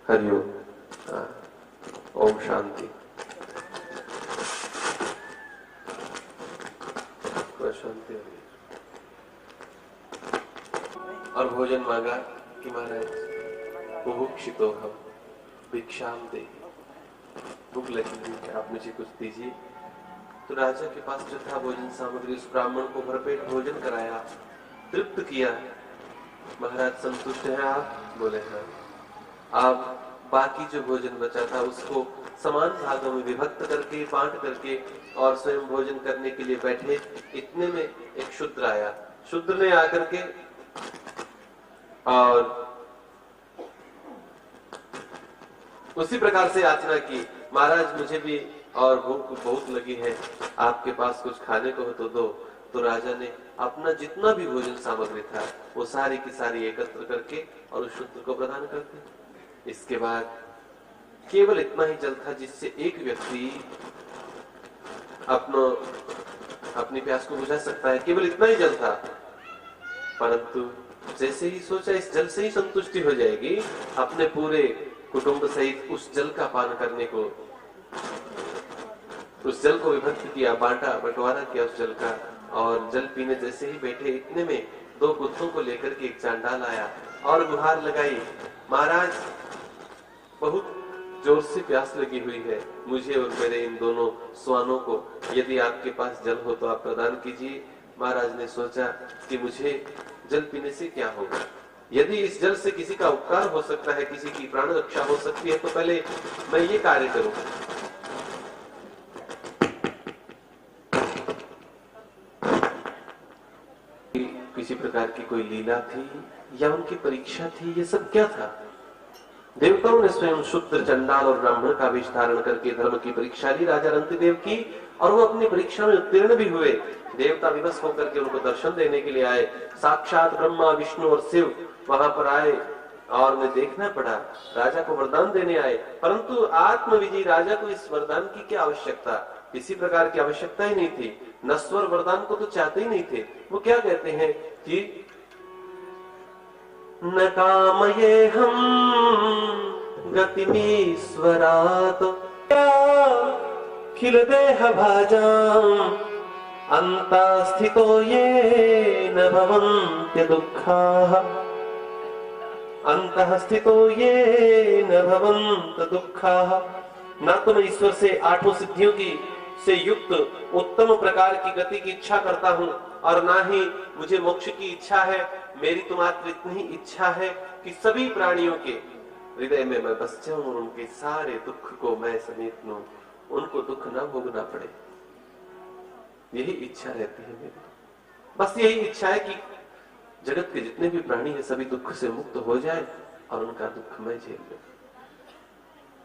हरिओम। ओम शांति। शांति। और भोजन मांगा कि महाराज बुभुक्षितो हम भिक्षाम दे, भूख लगी हुई है, आप मुझे कुछ दीजिए। तो राजा के पास जो था भोजन सामग्री, उस ब्राह्मण को भरपेट भोजन कराया, तृप्त किया। महाराज संतुष्ट हैं आप? बोले हाँ। आप बाकी जो भोजन बचा था उसको समान भागों में विभक्त करके, बांट करके और स्वयं भोजन करने के लिए बैठे। इतने में एक शूद्र आया। शूद्र ने आकर के और उसी प्रकार से याचना की, महाराज मुझे भी और भूख बहुत लगी है, आपके पास कुछ खाने को हो तो दो। तो राजा ने अपना जितना भी भोजन सामग्री था वो सारी की सारी एकत्र करके और उस शूद्र को प्रदान कर दी। इसके बाद केवल इतना ही जल था जिससे एक व्यक्ति अपनी प्यास को बुझा सकता है, केवल इतना ही जल था। परंतु जैसे ही सोचा इस जल से ही संतुष्टि हो जाएगी, अपने पूरे कुटुंब सहित उस जल का पान करने को, उस जल को विभक्त किया, बांटा, बंटवारा किया उस जल का। और जल पीने जैसे ही बैठे, इतने में दो कुत्तों को लेकर के एक चांडाल आया और गुहार लगाई, महाराज बहुत जोर से प्यास लगी हुई है, मुझे और मेरे इन दोनों स्वानों को, यदि आपके पास जल हो तो आप प्रदान कीजिए। महाराज ने सोचा कि मुझे जल पीने से क्या होगा, यदि इस जल से किसी का उपकार हो सकता है, किसी की प्राण रक्षा हो सकती है, तो पहले मैं ये कार्य करूं। किसी प्रकार की कोई लीला थी या उनकी परीक्षा थी, ये सब क्या था? देवताओं ने स्वयं शूद्र, चंडाल और ब्राह्मण का वेश धारण करके धर्म की परीक्षा ली राजा रंतिदेव की, और वो अपनी परीक्षा में उत्तीर्ण भी हुए। देवता विवश होकर के उनको दर्शन देने के लिए आए। साक्षात ब्रह्मा, विष्णु और शिव वहां पर आए और उन्हें देखना पड़ा। राजा को वरदान देने आए, परंतु आत्मविजयी राजा को इस वरदान की क्या आवश्यकता? किसी प्रकार की आवश्यकता ही नहीं थी। नश्वर वरदान को तो चाहते ही नहीं थे। वो क्या कहते हैं कि न कामये हम गतिमीश्वरात् खिल देह भाजाम अंता स्थितो ये न भवन्त्य दुःखाः, अंतः स्थितो ये न भवन्त दुःखाः। ना तो मैं ईश्वर से आठों सिद्धियों की से युक्त उत्तम प्रकार की गति की इच्छा करता हूँ, और ना ही मुझे मोक्ष की इच्छा है। मेरी तो मात्र इतनी इच्छा है कि सभी प्राणियों के हृदय में मैं बस जाऊं और उनके सारे दुख को मैं समेट लूं, उनको दुख ना भोगना पड़े। यही इच्छा रहती है मेरी, बस यही इच्छा है कि जगत के जितने भी प्राणी है सभी दुख से मुक्त हो जाए और उनका दुख मैं झेल लूं।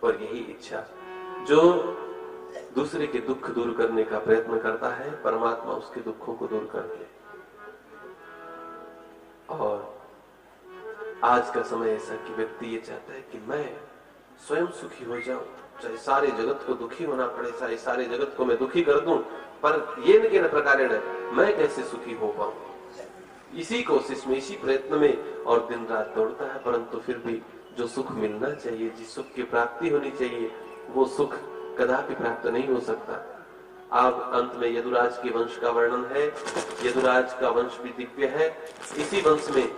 और यही इच्छा जो दूसरे के दुख दूर करने का प्रयत्न करता है, परमात्मा उसके दुखों को दूर कर दे। और आज का समय ऐसा कि व्यक्ति ये चाहता है कि मैं स्वयं सुखी हो जाऊं, चाहे सारे जगत को दुखी होना पड़े, चाहे सारे जगत को मैं दुखी कर दूं, पर ये न के प्रकार मैं कैसे सुखी हो पाऊं। इसी कोशिश में, इसी प्रयत्न में और दिन रात दौड़ता है, परंतु फिर भी जो सुख मिलना चाहिए, जिस सुख की प्राप्ति होनी चाहिए, वो सुख कदापि प्राप्त नहीं हो सकता। अब अंत में यदुराज के वंश का वर्णन है। यदुराज का वंश भी दिव्य है। इसी वंश में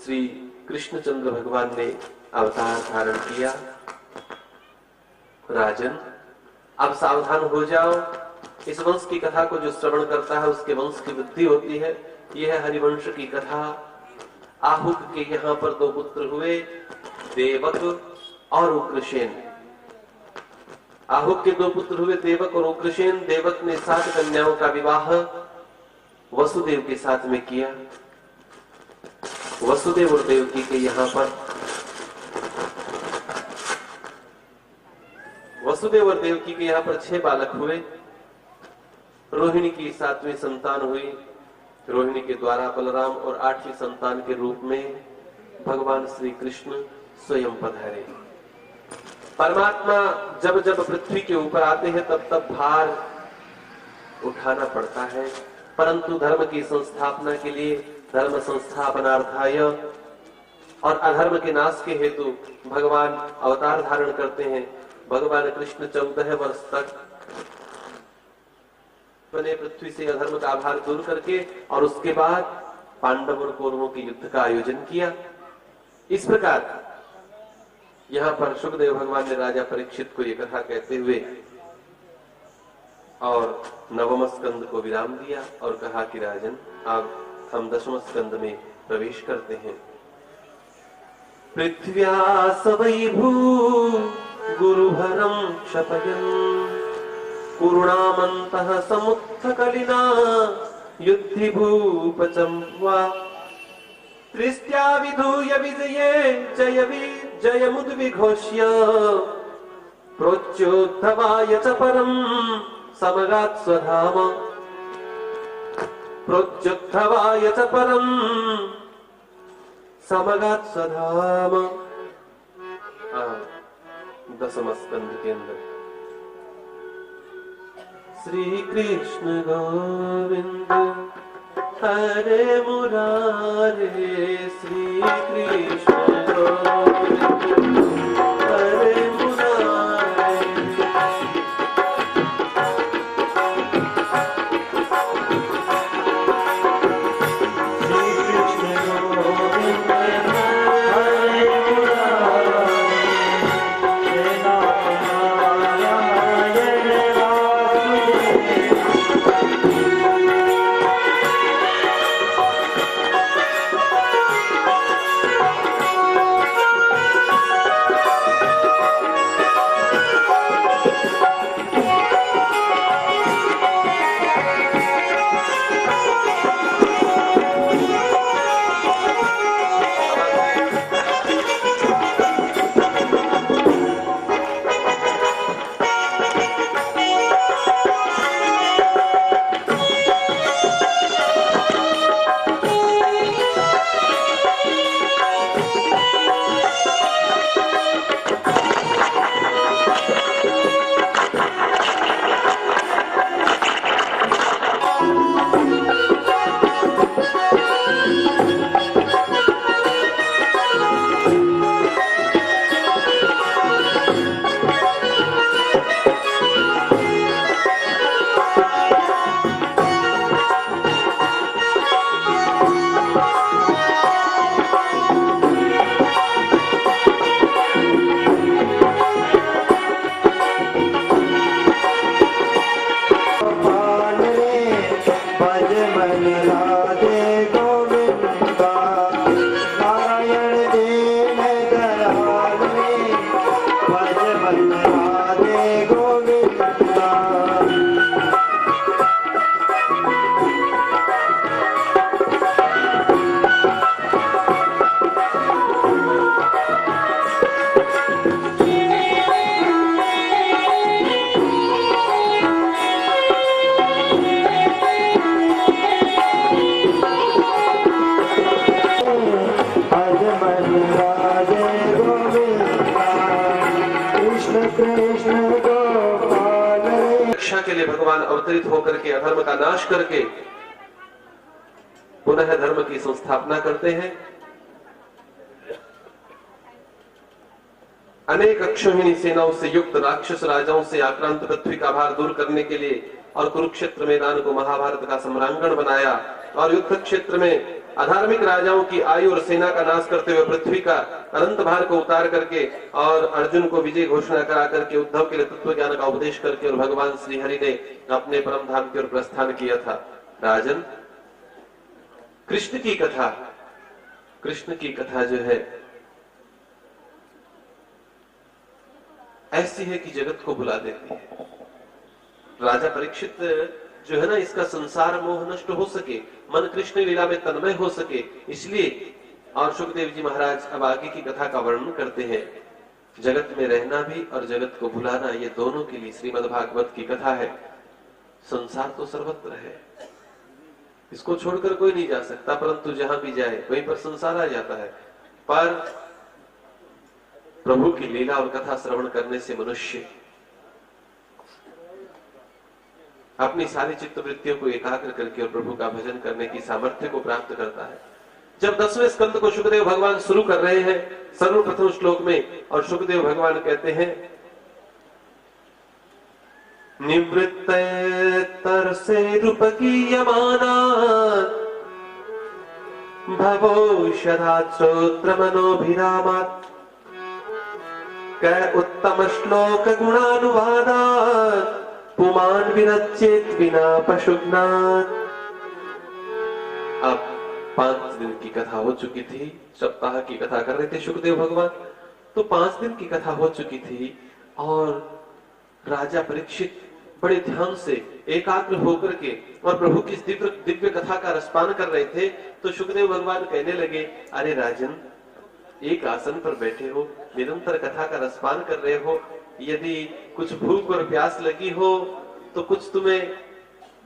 श्री कृष्णचंद्र भगवान ने अवतार धारण किया। राजन, अब सावधान हो जाओ। इस वंश की कथा को जो श्रवण करता है उसके वंश की वृद्धि होती है। यह है हरिवंश की कथा। आहुक के यहाँ पर दो पुत्र हुए, देवक और उग्रसेन। आहुक के दो पुत्र हुए, देवक और उग्रसेन। देवक ने 7 कन्याओं का विवाह वसुदेव के साथ में किया। वसुदेव और देवकी के यहाँ पर वसुदेव और देवकी के यहाँ पर 6 बालक हुए। रोहिणी की 7वीं संतान हुई। रोहिणी के द्वारा बलराम और 8वीं संतान के रूप में भगवान श्री कृष्ण स्वयं पधारे। परमात्मा जब जब पृथ्वी के ऊपर आते हैं तब तब भार उठाना पड़ता है, परंतु धर्म की संस्थापना के लिए, धर्म संस्थापनार्थाय और अधर्म के नाश के हेतु भगवान अवतार धारण करते हैं। भगवान कृष्ण 14 वर्ष तक बने पृथ्वी से अधर्म का आभार दूर करके और उसके बाद पांडव और कौरवों के युद्ध का आयोजन किया। इस प्रकार यहाँ पर सुखदेव भगवान ने राजा परीक्षित को ये कथा कहते हुए और नवम स्कंद को विराम दिया और कहा कि राजन, अब हम 10वें स्कंद में प्रवेश करते हैं। पृथ्व्या सवै भू गुरुभरं क्षपयन् कुरुणामन्तः समुत्थकलिना युद्धि भूपचम्वा तृष्ट्या विधूय विजये जयमुद्विघोष्य प्रोच्योद्धवाय च परं समगात् स्वधाम प्रोच्योद्धवाय च परं समगात् स्वधाम। 10वें स्कंद के अंदर श्री कृष्ण गोविंद हरे मुरारे, श्री कृष्ण गोविंद हरे मुरारे। श्री कृष्ण गोविंद हरे मुरारे, हे रक्षा के लिए भगवान अवतरित होकर के अधर्म का नाश करके पुनः धर्म की संस्थापना करते हैं। अनेक अक्षौहिणी सेनाओं से युक्त राक्षस राजाओं से आक्रांत पृथ्वी का भार दूर करने के लिए और कुरुक्षेत्र मैदान को महाभारत का सम्रांगण बनाया और युद्ध क्षेत्र में अधार्मिक राजाओं की आयु और सेना का नाश करते हुए पृथ्वी का अनंत भार को उतार करके और अर्जुन को विजय घोषणा करा करके उद्धव के लिए तत्व ज्ञान का उपदेश करके और भगवान श्री हरि ने अपने परम धाम की ओर प्रस्थान किया था। राजन, कृष्ण की कथा जो है ऐसी है कि जगत को भुला देती है। राजा परीक्षित जो है ना, इसका संसार मोह नष्ट हो सके, मन कृष्ण लीला में तन्मय हो सके, इसलिए और सुखदेव जी महाराज अब आगे की कथा का वर्णन करते हैं। जगत में रहना भी और जगत को भुलाना, ये दोनों के लिए श्रीमद् भागवत की कथा है। संसार तो सर्वत्र है, इसको छोड़कर कोई नहीं जा सकता, परंतु जहां भी जाए वहीं पर संसार आ जाता है। पर प्रभु की लीला और कथा श्रवण करने से मनुष्य अपनी सारी चित्त वृत्तियों को एकाग्र करके और प्रभु का भजन करने की सामर्थ्य को प्राप्त करता है। जब 10वें स्कंद को शुकदेव भगवान शुरू कर रहे हैं सर्वप्रथम श्लोक में, और शुकदेव भगवान कहते हैं निवृत्त तरसे रूपकीयमाना भवोषधात् श्रोत्र मनोभिरामात् कै उत्तम श्लोक गुणानुवादात् पुमान विरच्येत विना पशुघ्नात्। अब 5 दिन की कथा हो चुकी थी, सप्ताह की कथा कर रहे थे शुकदेव भगवान, तो 5 दिन की कथा हो चुकी थी और राजा परीक्षित बड़े ध्यान से एकाग्र होकर के और प्रभु की दिव्य कथा का रसपान कर रहे थे। तो शुकदेव भगवान कहने लगे, अरे राजन, एक आसन पर बैठे हो, निरंतर कथा का रसपान कर रहे हो, यदि कुछ भूख और प्यास लगी हो तो कुछ तुम्हें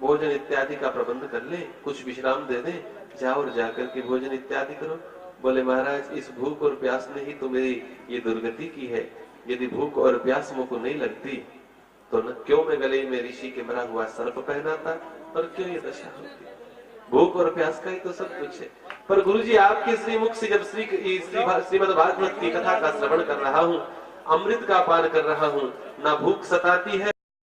भोजन इत्यादि का प्रबंध कर ले, कुछ विश्राम दे दे, जाओ और जाकर के भोजन इत्यादि करो। बोले महाराज, इस भूख और प्यास ने ही तो मेरी ये दुर्गति की है, यदि भूख और प्यास मुझको नहीं लगती तो न क्यों मैं गले में ऋषि के मरा हुआ सर्प पहनाता, और क्यों ये दशा होती। भूख और प्यास का ही तो सब कुछ है। पर गुरुजी आपके श्रीमुख से जब श्रीमद् भागवत की कथा का श्रवण कर रहा हूँ, अमृत का पान कर रहा हूँ, ना भूख सताती है